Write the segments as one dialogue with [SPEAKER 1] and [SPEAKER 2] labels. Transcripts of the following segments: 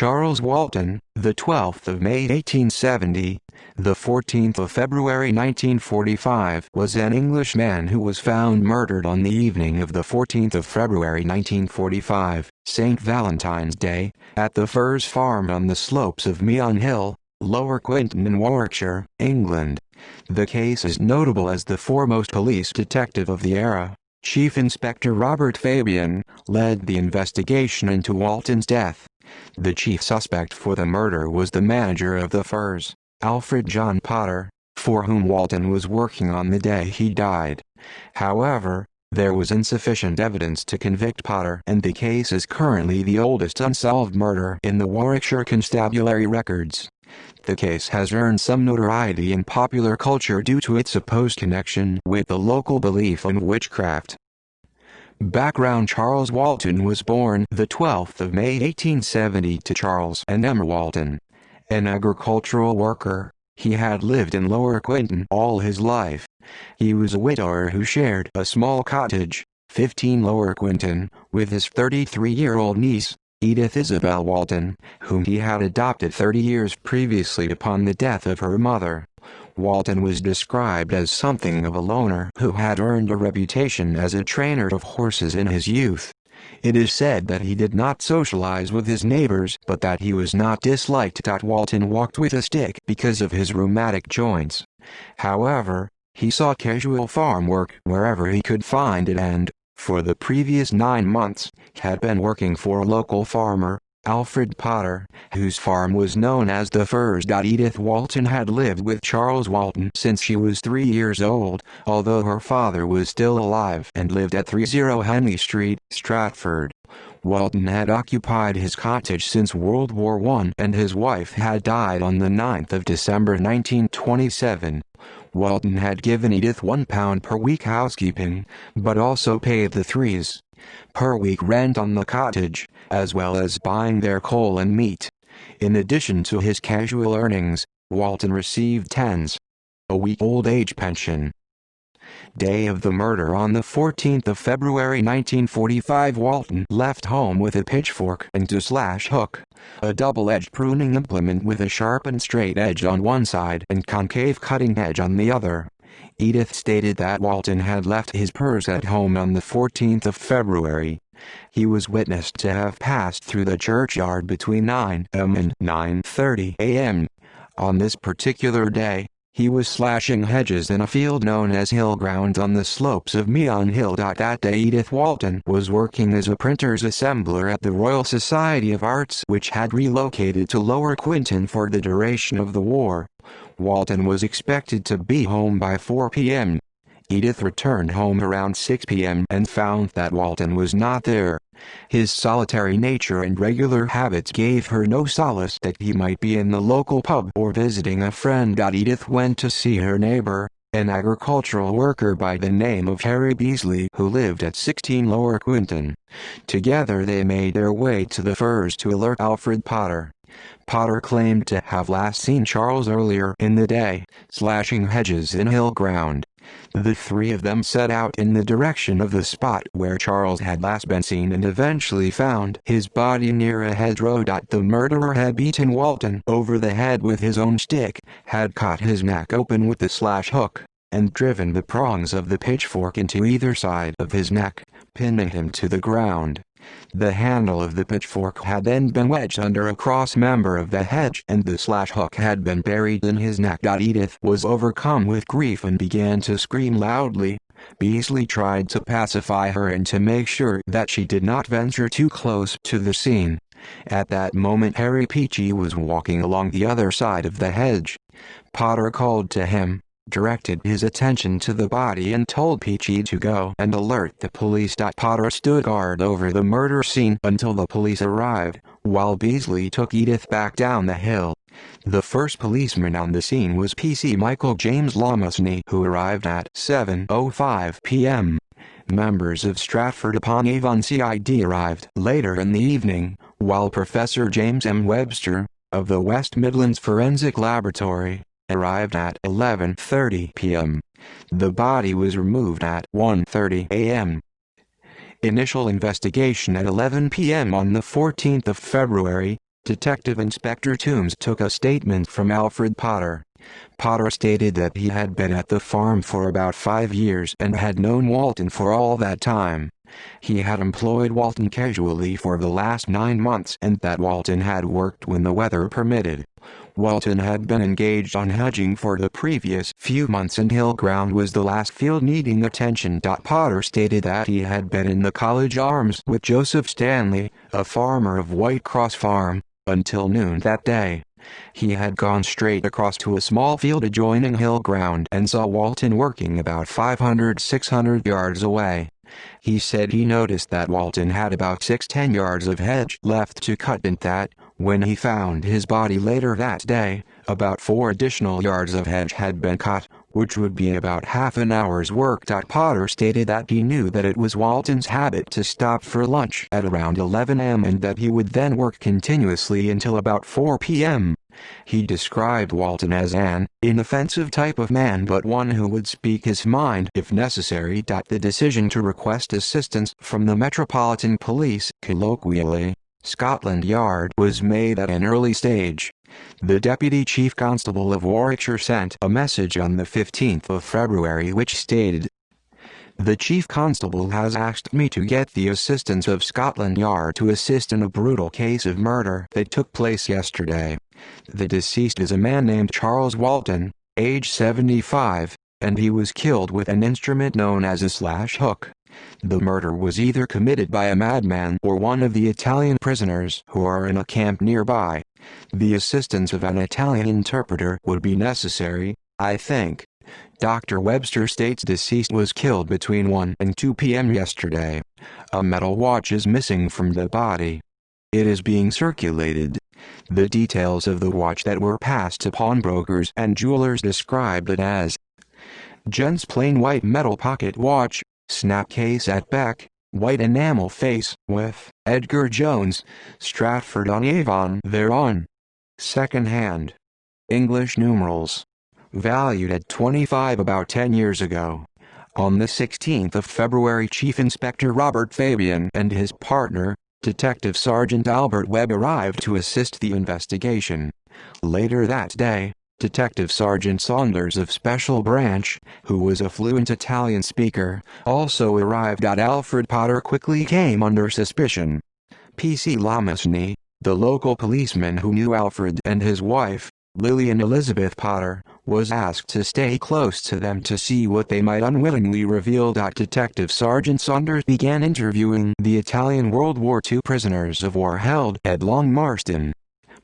[SPEAKER 1] Charles Walton, the 12th of May 1870, the 14th of February 1945, was an Englishman who was found murdered on the evening of the 14th of February 1945, St. Valentine's Day, at the Firs Farm on the slopes of Meon Hill, Lower Quinton in Warwickshire, England. The case is notable as the foremost police detective of the era, Chief Inspector Robert Fabian, led the investigation into Walton's death. The chief suspect for the murder was the manager of the Firs, Alfred John Potter, for whom Walton was working on the day he died. However, there was insufficient evidence to convict Potter, and the case is currently the oldest unsolved murder in the Warwickshire constabulary records. The case has earned some notoriety in popular culture due to its supposed connection with the local belief in witchcraft. Background: Charles Walton was born the 12th of May 1870 to Charles and Emma Walton. An agricultural worker, he had lived in Lower Quinton all his life. He was a widower who shared a small cottage, 15 Lower Quinton, with his 33-year-old niece, Edith Isabel Walton, whom he had adopted 30 years previously upon the death of her mother. Walton was described as something of a loner who had earned a reputation as a trainer of horses in his youth. It is said that he did not socialize with his neighbors, but that he was not disliked. Walton walked with a stick because of his rheumatic joints. However, he sought casual farm work wherever he could find it and, for the previous 9 months, had been working for a local farmer, Alfred Potter, whose farm was known as the Firs. Edith Walton had lived with Charles Walton since she was 3 years old, although her father was still alive and lived at 30 Henley Street, Stratford. Walton had occupied his cottage since World War I, and his wife had died on the 9th of December 1927. Walton had given Edith £1 per week housekeeping, but also paid the £3 per week rent on the cottage, as well as buying their coal and meat. In addition to his casual earnings, Walton received £10 a week old age pension. Day of the murder: on the 14th of February 1945, Walton left home with a pitchfork and slash hook, a double-edged pruning implement with a sharp and straight edge on one side and concave cutting edge on the other. Edith stated that Walton had left his purse at home on the 14th of February. He was witnessed to have passed through the churchyard between 9 am and 9:30 am. On this particular day, he was slashing hedges in a field known as Hill Ground on the slopes of Meon Hill. That day Edith Walton was working as a printer's assembler at the Royal Society of Arts, which had relocated to Lower Quinton for the duration of the war. Walton was expected to be home by 4 p.m. Edith returned home around 6 p.m. and found that Walton was not there. His solitary nature and regular habits gave her no solace that he might be in the local pub or visiting a friend. Edith went to see her neighbor, an agricultural worker by the name of Harry Beasley, who lived at 16 Lower Quinton. Together they made their way to the Firs to alert Alfred Potter. Potter claimed to have last seen Charles earlier in the day, slashing hedges in Hill Ground. The three of them set out in the direction of the spot where Charles had last been seen and eventually found his body near a hedgerow. The murderer had beaten Walton over the head with his own stick, had cut his neck open with the slash hook, and driven the prongs of the pitchfork into either side of his neck, pinning him to the ground. The handle of the pitchfork had then been wedged under a cross member of the hedge, and the slash hook had been buried in his neck. Edith was overcome with grief and began to scream loudly. Beasley tried to pacify her and to make sure that she did not venture too close to the scene. At that moment Harry Peachy was walking along the other side of the hedge. Potter called to him, directed his attention to the body and told Peachy to go and alert the police. Potter stood guard over the murder scene until the police arrived, while Beasley took Edith back down the hill. The first policeman on the scene was PC Michael James Lomasney, who arrived at 7:05 p.m. Members of Stratford-upon-Avon CID arrived later in the evening, while Professor James M. Webster, of the West Midlands Forensic Laboratory, arrived at 11:30 p.m. The body was removed at 1:30 a.m. Initial investigation: at 11 p.m. on the 14th of February, Detective Inspector Toombs took a statement from Alfred Potter. Potter stated that he had been at the farm for about 5 years and had known Walton for all that time. He had employed Walton casually for the last 9 months and that Walton had worked when the weather permitted. Walton had been engaged on hedging for the previous few months and hill ground was the last field needing attention. Potter stated that he had been in the College Arms with Joseph Stanley, a farmer of White Cross Farm, until noon that day. He had gone straight across to a small field adjoining hill ground and saw Walton working about 500–600 yards away. He said he noticed that Walton had about 6–10 yards of hedge left to cut and that, when he found his body later that day, about 4 additional yards of hedge had been cut, which would be about half an hour's work. Potter stated that he knew that it was Walton's habit to stop for lunch at around 11 a.m. and that he would then work continuously until about 4 p.m. He described Walton as an inoffensive type of man but one who would speak his mind if necessary. The decision to request assistance from the Metropolitan Police, colloquially Scotland Yard, was made at an early stage. The Deputy Chief Constable of Warwickshire sent a message on the 15th of February which stated, "The Chief Constable has asked me to get the assistance of Scotland Yard to assist in a brutal case of murder that took place yesterday. The deceased is a man named Charles Walton, age 75, and he was killed with an instrument known as a slash hook. The murder was either committed by a madman or one of the Italian prisoners who are in a camp nearby. The assistance of an Italian interpreter would be necessary, I think. Dr. Webster states deceased was killed between 1 and 2 p.m. yesterday. A metal watch is missing from the body. It is being circulated. The details of the watch that were passed to pawnbrokers and jewelers described it as gents plain white metal pocket watch, snap case at back, white enamel face, with Edgar Jones, Stratford-on-Avon thereon. Second hand. English numerals. Valued at $25 about 10 years ago. On the 16th of February, Chief Inspector Robert Fabian and his partner, Detective Sergeant Albert Webb, arrived to assist the investigation. Later that day, Detective Sergeant Saunders of Special Branch, who was a fluent Italian speaker, also arrived. Alfred Potter quickly came under suspicion. P.C. Lamasny, the local policeman who knew Alfred and his wife, Lillian Elizabeth Potter, was asked to stay close to them to see what they might unwittingly reveal. Detective Sergeant Saunders began interviewing the Italian World War II prisoners of war held at Long Marston.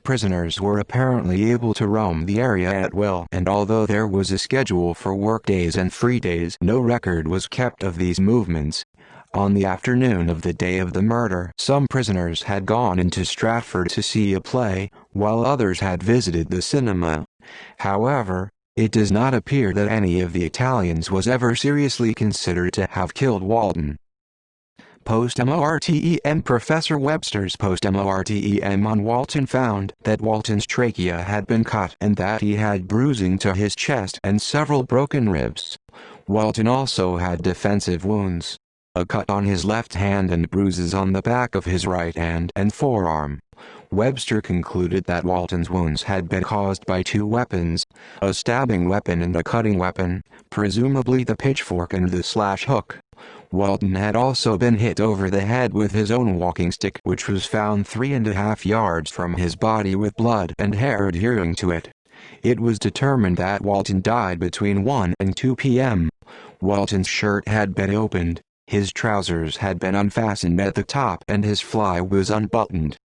[SPEAKER 1] Prisoners were apparently able to roam the area at will, and although there was a schedule for workdays and free days, no record was kept of these movements. On the afternoon of the day of the murder, some prisoners had gone into Stratford to see a play, while others had visited the cinema. However, it does not appear that any of the Italians was ever seriously considered to have killed Walton. Post-mortem. Professor Webster's post-mortem on Walton found that Walton's trachea had been cut and that he had bruising to his chest and several broken ribs. Walton also had defensive wounds. A cut on his left hand and bruises on the back of his right hand and forearm. Webster concluded that Walton's wounds had been caused by 2 weapons, a stabbing weapon and a cutting weapon, presumably the pitchfork and the slash hook. Walton had also been hit over the head with his own walking stick, which was found 3.5 yards from his body with blood and hair adhering to it. It was determined that Walton died between 1 and 2 p.m. Walton's shirt had been opened. His trousers had been unfastened at the top and his fly was unbuttoned.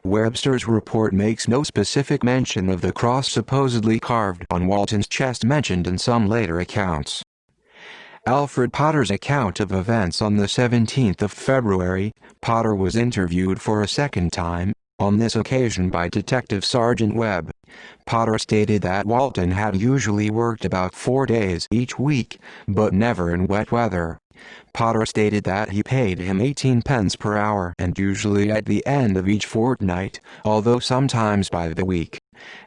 [SPEAKER 1] Webster's report makes no specific mention of the cross supposedly carved on Walton's chest mentioned in some later accounts. Alfred Potter's account of events on the 17th of February, Potter was interviewed for a second time, on this occasion by Detective Sergeant Webb. Potter stated that Walton had usually worked about 4 days each week, but never in wet weather. Potter stated that he paid him 18 pence per hour and usually at the end of each fortnight, although sometimes by the week.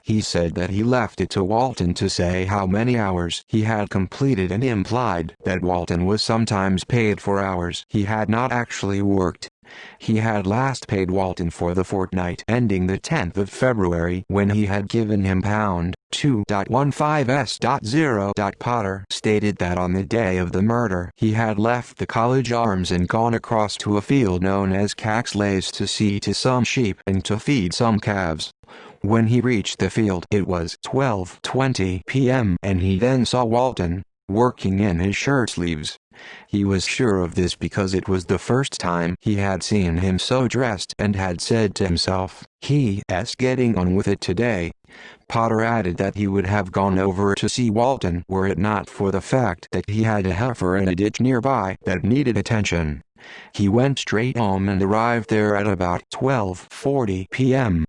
[SPEAKER 1] He said that he left it to Walton to say how many hours he had completed and implied that Walton was sometimes paid for hours he had not actually worked. He had last paid Walton for the fortnight ending the 10th of February when he had given him £2.15s. Potter stated that on the day of the murder he had left the College Arms and gone across to a field known as Caxley's to see to some sheep and to feed some calves. When he reached the field it was 12:20 p.m. and he then saw Walton, working in his shirt sleeves. He was sure of this because it was the first time he had seen him so dressed and had said to himself, "He's getting on with it today." Potter added that he would have gone over to see Walton were it not for the fact that he had a heifer in a ditch nearby that needed attention. He went straight home and arrived there at about 12:40 p.m.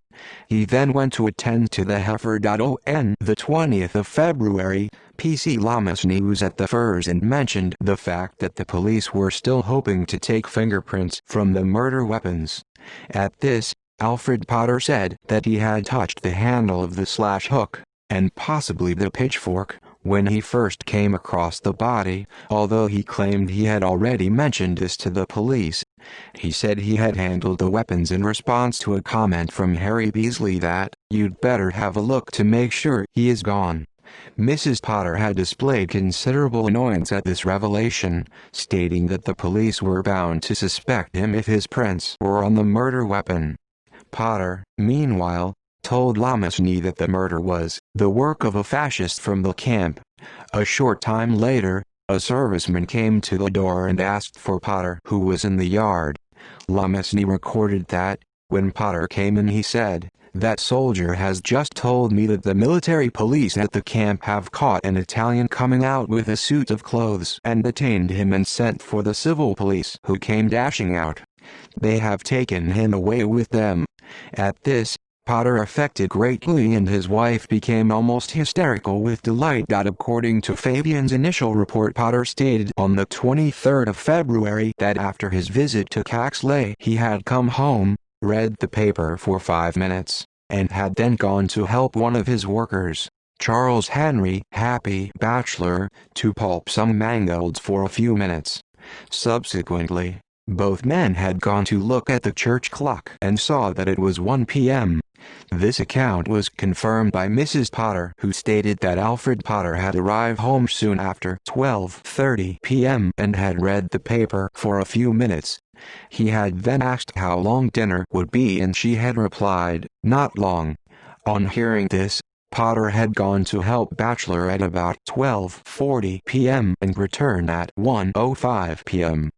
[SPEAKER 1] He then went to attend to the heifer. On the 20th of February, PC Lamesny was at the Firs and mentioned the fact that the police were still hoping to take fingerprints from the murder weapons. At this, Alfred Potter said that he had touched the handle of the slash hook, and possibly the pitchfork, when he first came across the body, although he claimed he had already mentioned this to the police. He said he had handled the weapons in response to a comment from Harry Beasley that, "You'd better have a look to make sure he is gone." Mrs. Potter had displayed considerable annoyance at this revelation, stating that the police were bound to suspect him if his prints were on the murder weapon. Potter, meanwhile, told Lamesny that the murder was the work of a fascist from the camp. A short time later, a serviceman came to the door and asked for Potter, who was in the yard. Lamesny recorded that, when Potter came in he said, "That soldier has just told me that the military police at the camp have caught an Italian coming out with a suit of clothes and detained him and sent for the civil police who came dashing out. They have taken him away with them." At this, Potter affected greatly and his wife became almost hysterical with delight. According to Fabian's initial report, Potter stated on the 23rd of February that after his visit to Caxley he had come home, read the paper for 5 minutes, and had then gone to help one of his workers, Charles Henry, happy bachelor, to pulp some mangolds for a few minutes. Subsequently, both men had gone to look at the church clock and saw that it was 1 p.m. This account was confirmed by Mrs. Potter, who stated that Alfred Potter had arrived home soon after 12:30 p.m. and had read the paper for a few minutes. He had then asked how long dinner would be and she had replied, "Not long." On hearing this, Potter had gone to help Bachelor at about 12:40 p.m. and returned at 1:05 p.m.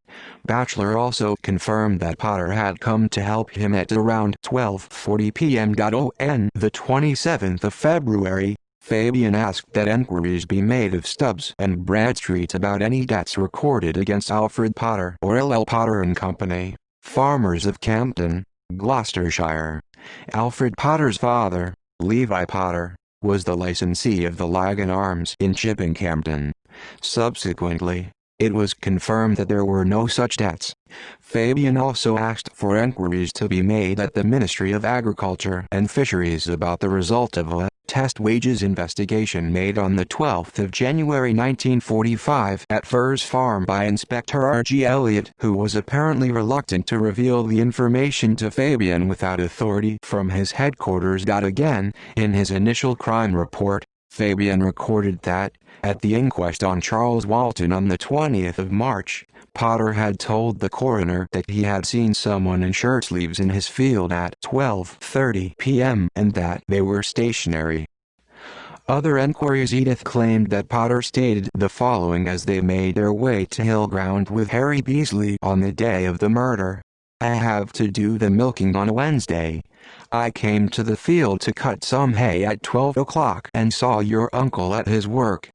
[SPEAKER 1] Bachelor also confirmed that Potter had come to help him at around 12:40 p.m. On the 27th of February, Fabian asked that enquiries be made of Stubbs and Bradstreet about any debts recorded against Alfred Potter or L.L. Potter and Company, farmers of Campden, Gloucestershire. Alfred Potter's father, Levi Potter, was the licensee of the Lagan Arms in Chipping-Campden. Subsequently, it was confirmed that there were no such debts. Fabian also asked for enquiries to be made at the Ministry of Agriculture and Fisheries about the result of a test wages investigation made on the 12th of January 1945 at Firs Farm by Inspector R.G. Elliott, who was apparently reluctant to reveal the information to Fabian without authority from his headquarters. Again, in his initial crime report, Fabian recorded that, at the inquest on Charles Walton on the 20th of March, Potter had told the coroner that he had seen someone in shirt sleeves in his field at 12:30 p.m. and that they were stationary. Other enquiries. Edith claimed that Potter stated the following as they made their way to Hillground with Harry Beasley on the day of the murder. "I have to do the milking on a Wednesday. I came to the field to cut some hay at 12 o'clock and saw your uncle at his work."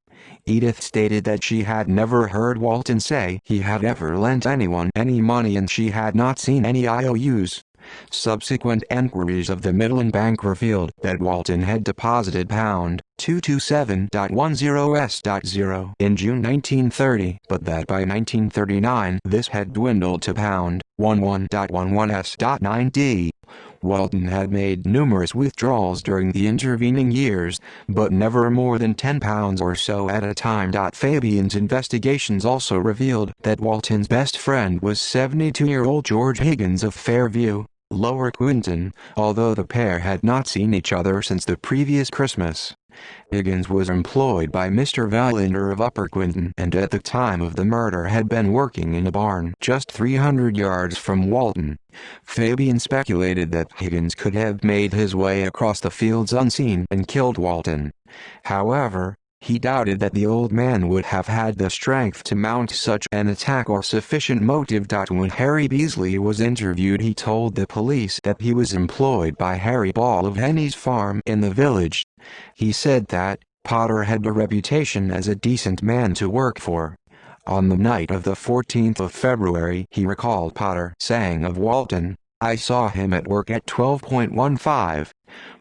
[SPEAKER 1] Edith stated that she had never heard Walton say he had ever lent anyone any money and she had not seen any IOUs. Subsequent enquiries of the Midland Bank revealed that Walton had deposited £227.10s.0 in June 1930, but that by 1939 this had dwindled to £11.11s.9d. Walton had made numerous withdrawals during the intervening years, but never more than £10 or so at a time. Fabian's investigations also revealed that Walton's best friend was 72-year-old George Higgins of Fairview, Lower Quinton, although the pair had not seen each other since the previous Christmas. Higgins was employed by Mr. Valander of Upper Quinton and at the time of the murder had been working in a barn just 300 yards from Walton. Fabian speculated that Higgins could have made his way across the fields unseen and killed Walton. However, he doubted that the old man would have had the strength to mount such an attack or sufficient motive. When Harry Beasley was interviewed, he told the police that he was employed by Harry Ball of Henny's farm in the village. He said that Potter had a reputation as a decent man to work for. On the night of the 14th of February, he recalled Potter saying of Walton, "I saw him at work at 12:15.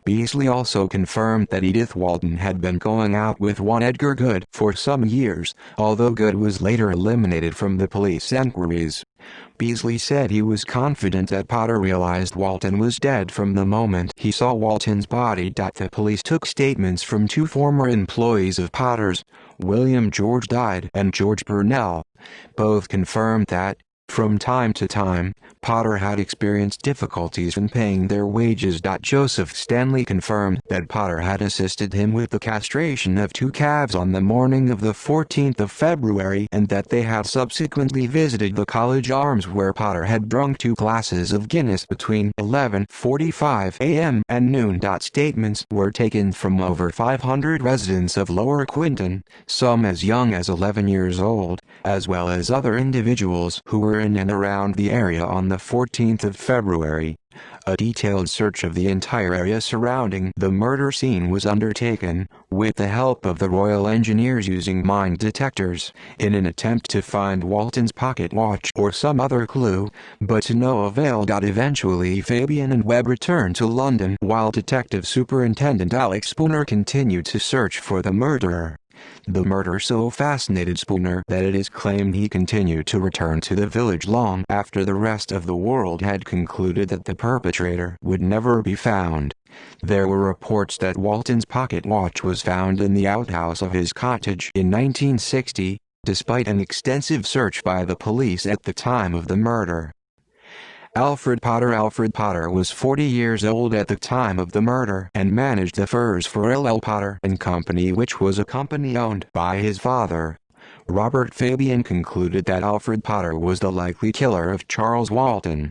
[SPEAKER 1] Beasley also confirmed that Edith Walton had been going out with one Edgar Good for some years, although Good was later eliminated from the police enquiries. Beasley said he was confident that Potter realized Walton was dead from the moment he saw Walton's body. The police took statements from two former employees of Potter's, William George Died and George Burnell. Both confirmed that, from time to time, Potter had experienced difficulties in paying their wages. Joseph Stanley confirmed that Potter had assisted him with the castration of two calves on the morning of the 14th of February and that they had subsequently visited the College Arms where Potter had drunk 2 glasses of Guinness between 11:45 a.m. and noon. Statements were taken from over 500 residents of Lower Quinton, some as young as 11 years old, as well as other individuals who were in and around the area on the 14th of February. A detailed search of the entire area surrounding the murder scene was undertaken, with the help of the Royal Engineers using mine detectors, in an attempt to find Walton's pocket watch or some other clue, but to no avail. Eventually Fabian and Webb returned to London while Detective Superintendent Alex Spooner continued to search for the murderer. The murder so fascinated Spooner that it is claimed he continued to return to the village long after the rest of the world had concluded that the perpetrator would never be found. There were reports that Walton's pocket watch was found in the outhouse of his cottage in 1960, despite an extensive search by the police at the time of the murder. Alfred Potter was 40 years old at the time of the murder and managed the Furs for L.L. Potter and Company, which was a company owned by his father. Robert Fabian concluded that Alfred Potter was the likely killer of Charles Walton.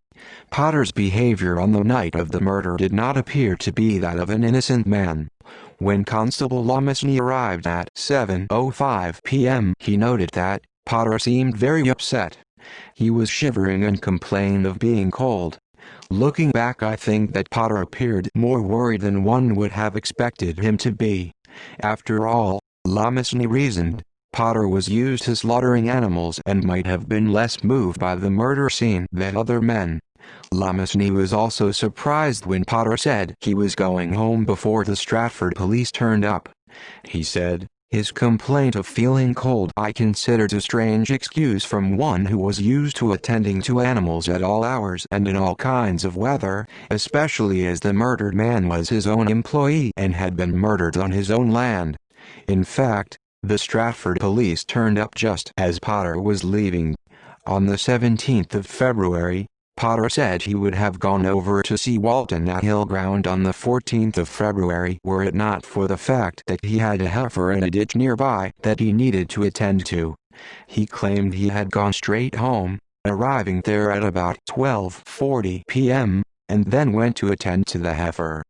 [SPEAKER 1] Potter's behavior on the night of the murder did not appear to be that of an innocent man. When Constable Lomisny arrived at 7:05 p.m., he noted that Potter seemed very upset. He was shivering and complained of being cold. Looking back, I think that Potter appeared more worried than one would have expected him to be. After all, Lomisny reasoned, Potter was used to slaughtering animals and might have been less moved by the murder scene than other men. Lomisny was also surprised when Potter said he was going home before the Stratford police turned up. He said, "His complaint of feeling cold I considered a strange excuse from one who was used to attending to animals at all hours and in all kinds of weather, especially as the murdered man was his own employee and had been murdered on his own land." In fact, the Stratford police turned up just as Potter was leaving. On the 17th of February, Potter said he would have gone over to see Walton at Hillground on the 14th of February were it not for the fact that he had a heifer in a ditch nearby that he needed to attend to. He claimed he had gone straight home, arriving there at about 12:40 p.m., and then went to attend to the heifer.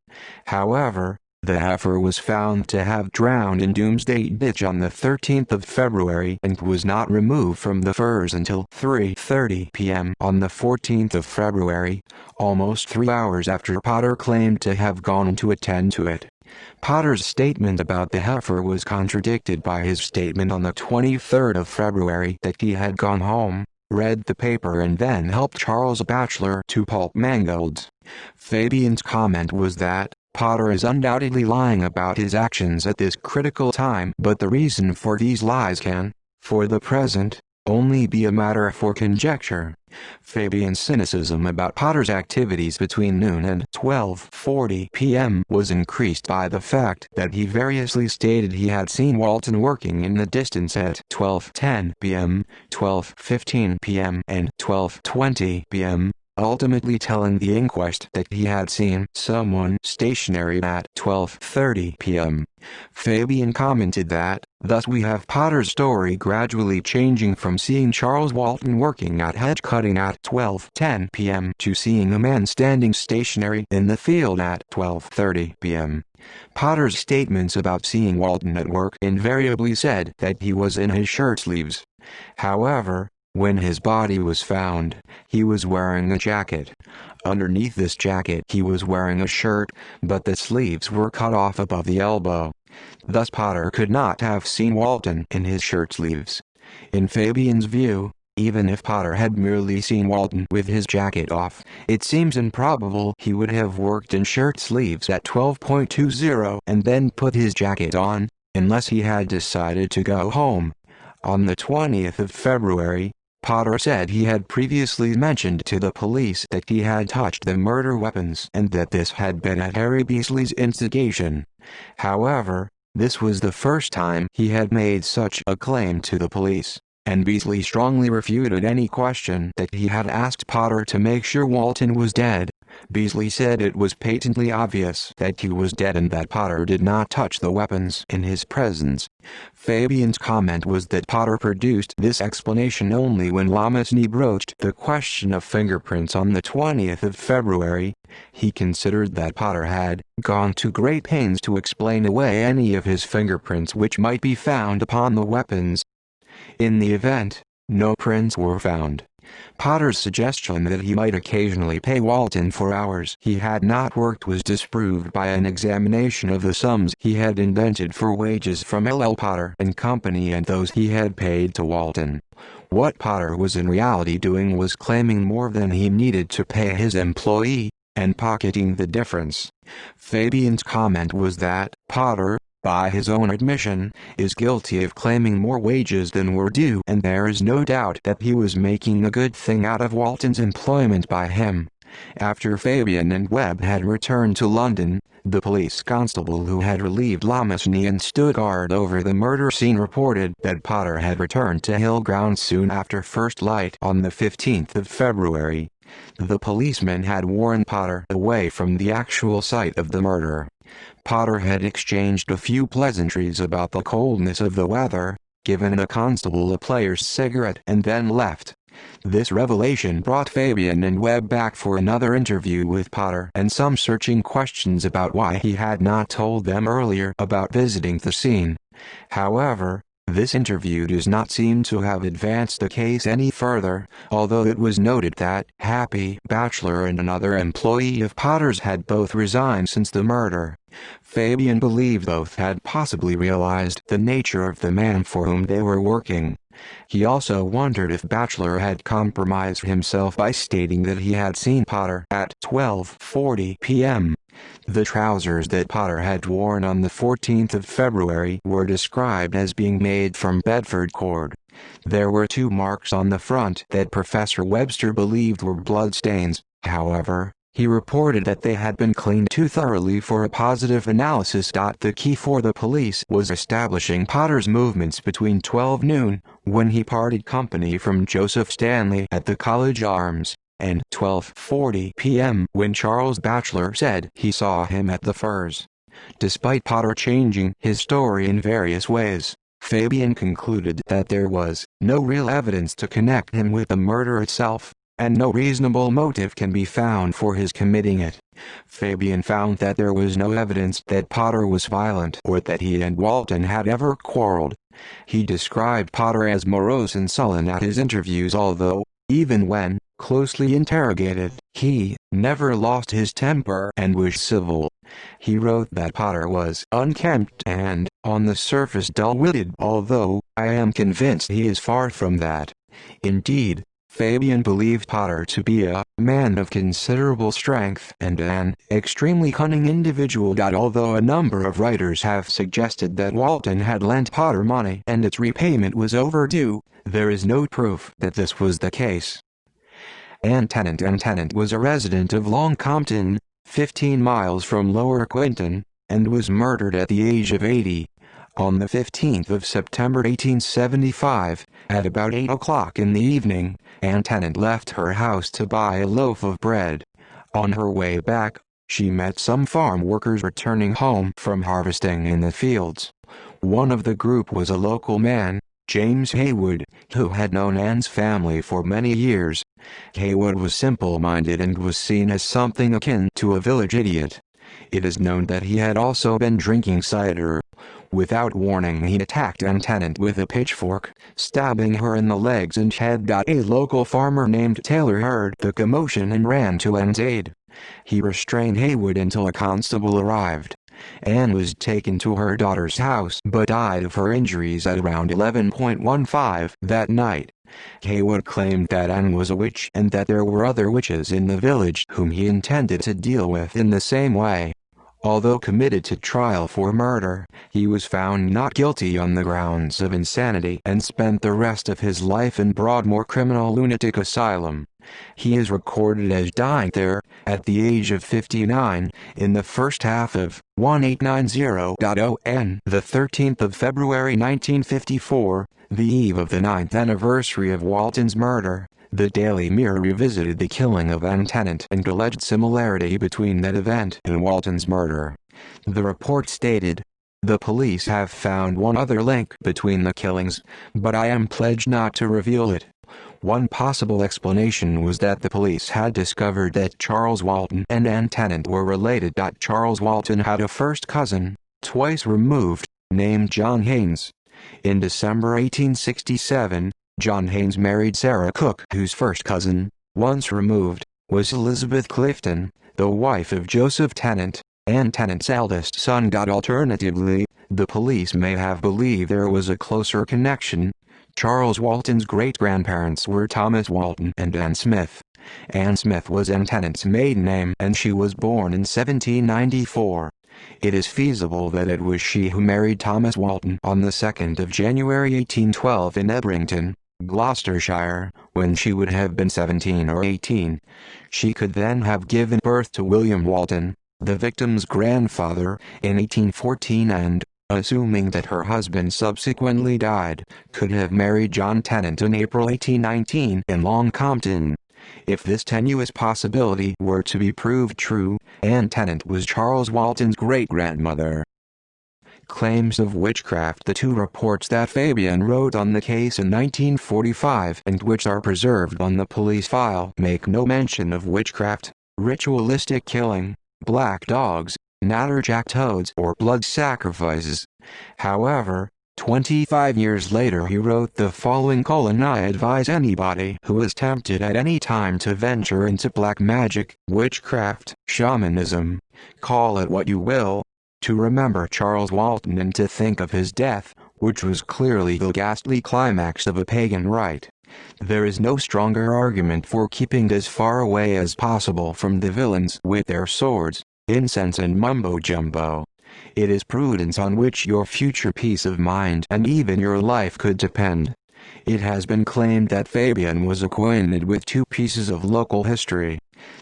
[SPEAKER 1] However, the heifer was found to have drowned in Doomsday Ditch on the 13th of February and was not removed from the Firs until 3:30 p.m. on the 14th of February, almost 3 hours after Potter claimed to have gone to attend to it. Potter's statement about the heifer was contradicted by his statement on the 23rd of February that he had gone home, read the paper and then helped Charles Batchelor to pulp mangolds. Fabian's comment was that Potter is undoubtedly lying about his actions at this critical time, but the reason for these lies can, for the present, only be a matter for conjecture. Fabian's cynicism about Potter's activities between noon and 12:40 p.m. was increased by the fact that he variously stated he had seen Walton working in the distance at 12:10 p.m., 12:15 p.m. and 12:20 p.m., ultimately telling the inquest that he had seen someone stationary at 12:30 p.m. Fabian commented that, thus we have Potter's story gradually changing from seeing Charles Walton working at hedge cutting at 12:10 p.m. to seeing a man standing stationary in the field at 12:30 p.m. Potter's statements about seeing Walton at work invariably said that he was in his shirt sleeves. However, when his body was found, he was wearing a jacket. Underneath this jacket he was wearing a shirt, but the sleeves were cut off above the elbow. Thus Potter could not have seen Walton in his shirt sleeves. In Fabian's view, even if Potter had merely seen Walton with his jacket off, it seems improbable he would have worked in shirt sleeves at 12:20 and then put his jacket on, unless he had decided to go home. On the 20th of February, Potter said he had previously mentioned to the police that he had touched the murder weapons and that this had been at Harry Beasley's instigation. However, this was the first time he had made such a claim to the police, and Beasley strongly refuted any question that he had asked Potter to make sure Walton was dead. Beasley said it was patently obvious that he was dead and that Potter did not touch the weapons in his presence. Fabian's comment was that Potter produced this explanation only when Lamesny broached the question of fingerprints on the 20th of February. He considered that Potter had gone to great pains to explain away any of his fingerprints which might be found upon the weapons. In the event, no prints were found. Potter's suggestion that he might occasionally pay Walton for hours he had not worked was disproved by an examination of the sums he had indented for wages from L. Potter and Company and those he had paid to Walton. What Potter was in reality doing was claiming more than he needed to pay his employee, and pocketing the difference. Fabian's comment was that Potter, by his own admission, is guilty of claiming more wages than were due, and there is no doubt that he was making a good thing out of Walton's employment by him. After Fabian and Webb had returned to London, the police constable who had relieved Lamesny and stood guard over the murder scene reported that Potter had returned to Hillground soon after first light on the 15th of February. The policeman had warned Potter away from the actual site of the murder. Potter had exchanged a few pleasantries about the coldness of the weather, given the constable a player's cigarette and then left. This revelation brought Fabian and Webb back for another interview with Potter and some searching questions about why he had not told them earlier about visiting the scene. However, this interview does not seem to have advanced the case any further, although it was noted that Happy Bachelor and another employee of Potter's had both resigned since the murder. Fabian believed both had possibly realized the nature of the man for whom they were working. He also wondered if Bachelor had compromised himself by stating that he had seen Potter at 12:40 p.m. The trousers that Potter had worn on the 14th of February were described as being made from Bedford cord. There were 2 marks on the front that Professor Webster believed were bloodstains. However, he reported that they had been cleaned too thoroughly for a positive analysis. The key for the police was establishing Potter's movements between 12 noon, when he parted company from Joseph Stanley at the College Arms, and 12:40 p.m. when Charles Bachelor said he saw him at the Firs. Despite Potter changing his story in various ways, Fabian concluded that there was no real evidence to connect him with the murder itself, and no reasonable motive can be found for his committing it. Fabian found that there was no evidence that Potter was violent or that he and Walton had ever quarreled. He described Potter as morose and sullen at his interviews, although, even when closely interrogated, he never lost his temper and was civil. He wrote that Potter was unkempt and, on the surface, dull-witted, although I am convinced he is far from that. Indeed, Fabian believed Potter to be a man of considerable strength and an extremely cunning individual. Although a number of writers have suggested that Walton had lent Potter money and its repayment was overdue, there is no proof that this was the case. Ann Tennant was a resident of Long Compton, 15 miles from Lower Quinton, and was murdered at the age of 80. On the 15th of September 1875, at about 8 o'clock in the evening, Ann Tennant left her house to buy a loaf of bread. On her way back, she met some farm workers returning home from harvesting in the fields. One of the group was a local man, James Haywood, who had known Ann's family for many years. Haywood was simple-minded and was seen as something akin to a village idiot. It is known that he had also been drinking cider. Without warning, he attacked Ann Tennant with a pitchfork, stabbing her in the legs and head. A local farmer named Taylor heard the commotion and ran to Ann's aid. He restrained Haywood until a constable arrived. Ann was taken to her daughter's house but died of her injuries at around 11:15 that night. Haywood claimed that Ann was a witch and that there were other witches in the village whom he intended to deal with in the same way. Although committed to trial for murder, he was found not guilty on the grounds of insanity and spent the rest of his life in Broadmoor Criminal Lunatic Asylum. He is recorded as dying there, at the age of 59, in the first half of 1890. On the 13th of February 1954, the eve of the 9th anniversary of Walton's murder, the Daily Mirror revisited the killing of Ann Tennant and alleged similarity between that event and Walton's murder. The report stated, "The police have found one other link between the killings, but I am pledged not to reveal it." One possible explanation was that the police had discovered that Charles Walton and Ann Tennant were related. Charles Walton had a first cousin, twice removed, named John Haynes. In December 1867, John Haynes married Sarah Cook, whose first cousin, once removed, was Elizabeth Clifton, the wife of Joseph Tennant, Ann Tennant's eldest son. Alternatively, the police may have believed there was a closer connection. Charles Walton's great-grandparents were Thomas Walton and Ann Smith. Ann Smith was Ann Tennant's maiden name and she was born in 1794. It is feasible that it was she who married Thomas Walton on the 2nd of January 1812 in Ebrington, Gloucestershire, when she would have been 17 or 18. She could then have given birth to William Walton, the victim's grandfather, in 1814 and, assuming that her husband subsequently died, could have married John Tennant in April 1819 in Long Compton. If this tenuous possibility were to be proved true, Ann Tennant was Charles Walton's great-grandmother. Claims of witchcraft. The two reports that Fabian wrote on the case in 1945 and which are preserved on the police file make no mention of witchcraft, ritualistic killing, black dogs, natterjack toads or blood sacrifices. However, 25 years later he wrote the following: "I advise anybody who is tempted at any time to venture into black magic, witchcraft, shamanism, call it what you will, to remember Charles Walton and to think of his death, which was clearly the ghastly climax of a pagan rite. There is no stronger argument for keeping as far away as possible from the villains with their swords, incense and mumbo-jumbo. It is prudence on which your future peace of mind and even your life could depend." It has been claimed that Fabian was acquainted with two pieces of local history.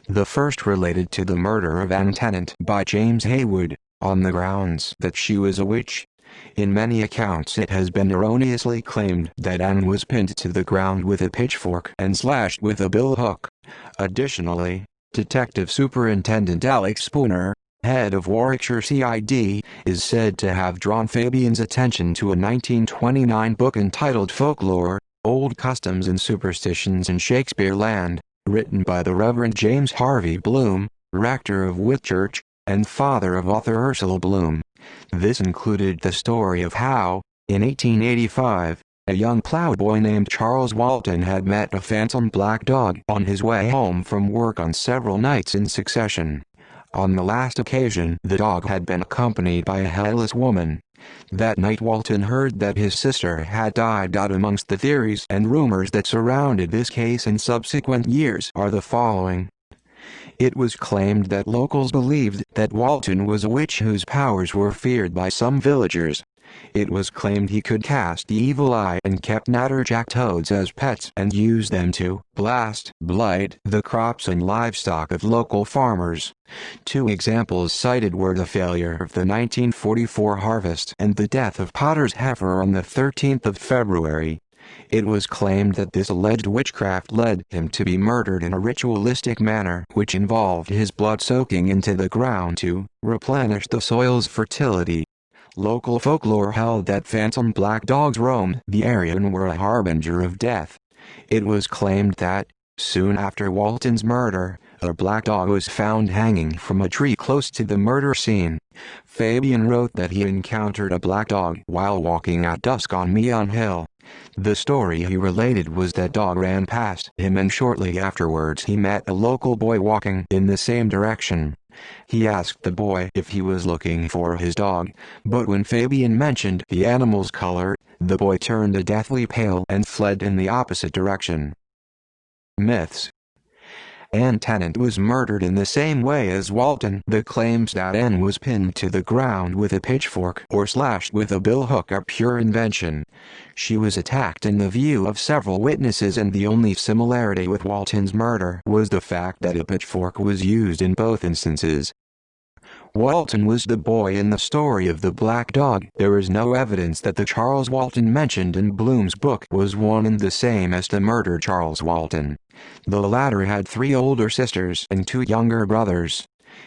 [SPEAKER 1] The first related to the murder of Ann Tennant by James Haywood, on the grounds that she was a witch. In many accounts it has been erroneously claimed that Ann was pinned to the ground with a pitchfork and slashed with a billhook. Additionally, Detective Superintendent Alex Spooner, head of Warwickshire CID, is said to have drawn Fabian's attention to a 1929 book entitled Folklore, Old Customs and Superstitions in Shakespeareland, written by the Reverend James Harvey Bloom, rector of Whitchurch, and father of author Ursula Bloom. This included the story of how, in 1885, a young plowboy named Charles Walton had met a phantom black dog on his way home from work on several nights in succession. On the last occasion, the dog had been accompanied by a headless woman. That night Walton heard that his sister had died. Amongst the theories and rumors that surrounded this case in subsequent years are the following. It was claimed that locals believed that Walton was a witch whose powers were feared by some villagers. It was claimed he could cast the evil eye and kept natterjack toads as pets and used them to blight the crops and livestock of local farmers. Two examples cited were the failure of the 1944 harvest and the death of Potter's heifer on the 13th of February. It was claimed that this alleged witchcraft led him to be murdered in a ritualistic manner which involved his blood soaking into the ground to replenish the soil's fertility. Local folklore held that phantom black dogs roamed the area and were a harbinger of death. It was claimed that, soon after Walton's murder, a black dog was found hanging from a tree close to the murder scene. Fabian wrote that he encountered a black dog while walking at dusk on Meon Hill. The story he related was that dog ran past him and shortly afterwards he met a local boy walking in the same direction. He asked the boy if he was looking for his dog, but when Fabian mentioned the animal's color, the boy turned a deathly pale and fled in the opposite direction. Myths. Anne Tennant was murdered in the same way as Walton. The claims that Anne was pinned to the ground with a pitchfork or slashed with a billhook are pure invention. She was attacked in the view of several witnesses, and the only similarity with Walton's murder was the fact that a pitchfork was used in both instances. Walton was the boy in the story of the black dog. There is no evidence that the Charles Walton mentioned in Bloom's book was one and the same as the murdered Charles Walton. The latter had 3 older sisters and 2 younger brothers.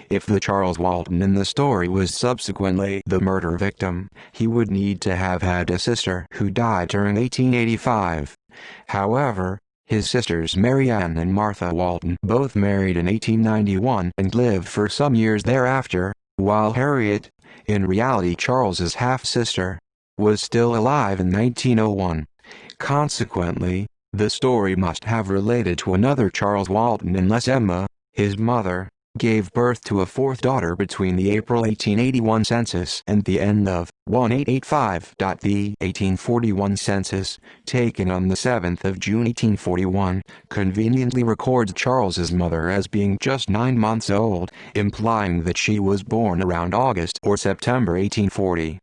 [SPEAKER 1] If the Charles Walton in the story was subsequently the murder victim, he would need to have had a sister who died during 1885. However, his sisters Mary Ann and Martha Walton both married in 1891 and lived for some years thereafter, while Harriet, in reality Charles's half-sister, was still alive in 1901. Consequently, the story must have related to another Charles Walton unless Emma, his mother, gave birth to a 4th daughter between the April 1881 census and the end of 1885. The 1841 census, taken on the 7th of June 1841, conveniently records Charles's mother as being just 9 months old, implying that she was born around August or September 1840.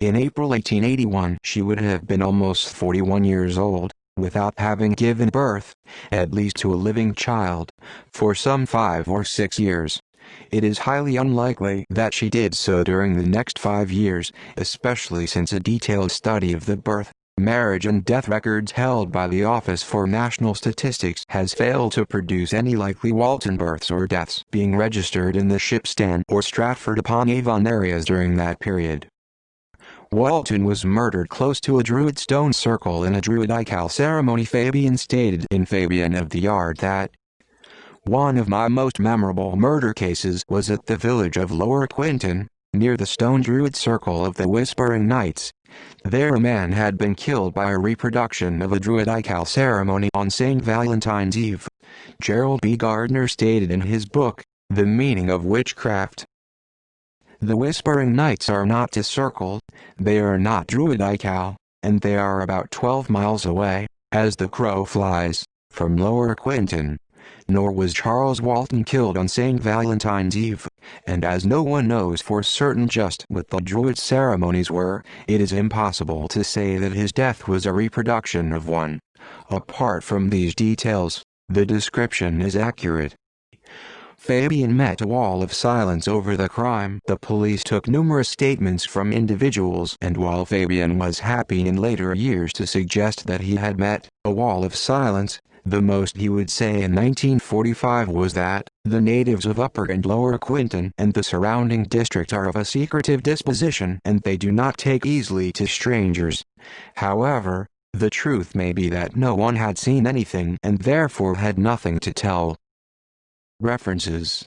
[SPEAKER 1] In April 1881 she would have been almost 41 years old, without having given birth, at least to a living child, for some 5 or 6 years. It is highly unlikely that she did so during the next 5 years, especially since a detailed study of the birth, marriage and death records held by the Office for National Statistics has failed to produce any likely Walton births or deaths being registered in the Shipston or Stratford-upon-Avon areas during that period. Walton was murdered close to a Druid stone circle in a Druidical ceremony. Fabian stated in Fabian of the Yard that one of my most memorable murder cases was at the village of Lower Quinton, near the stone Druid circle of the Whispering Knights. There a man had been killed by a reproduction of a Druidical ceremony on St. Valentine's Eve. Gerald B. Gardner stated in his book, The Meaning of Witchcraft, the Whispering Knights are not decircled, they are not Druidical, and they are about 12 miles away, as the crow flies, from Lower Quinton. Nor was Charles Walton killed on St. Valentine's Eve, and as no one knows for certain just what the Druid ceremonies were, it is impossible to say that his death was a reproduction of one. Apart from these details, the description is accurate. Fabian met a wall of silence over the crime. The police took numerous statements from individuals, and while Fabian was happy in later years to suggest that he had met a wall of silence, the most he would say in 1945 was that the natives of Upper and Lower Quinton and the surrounding district are of a secretive disposition and they do not take easily to strangers. However, the truth may be that no one had seen anything and therefore had nothing to tell. References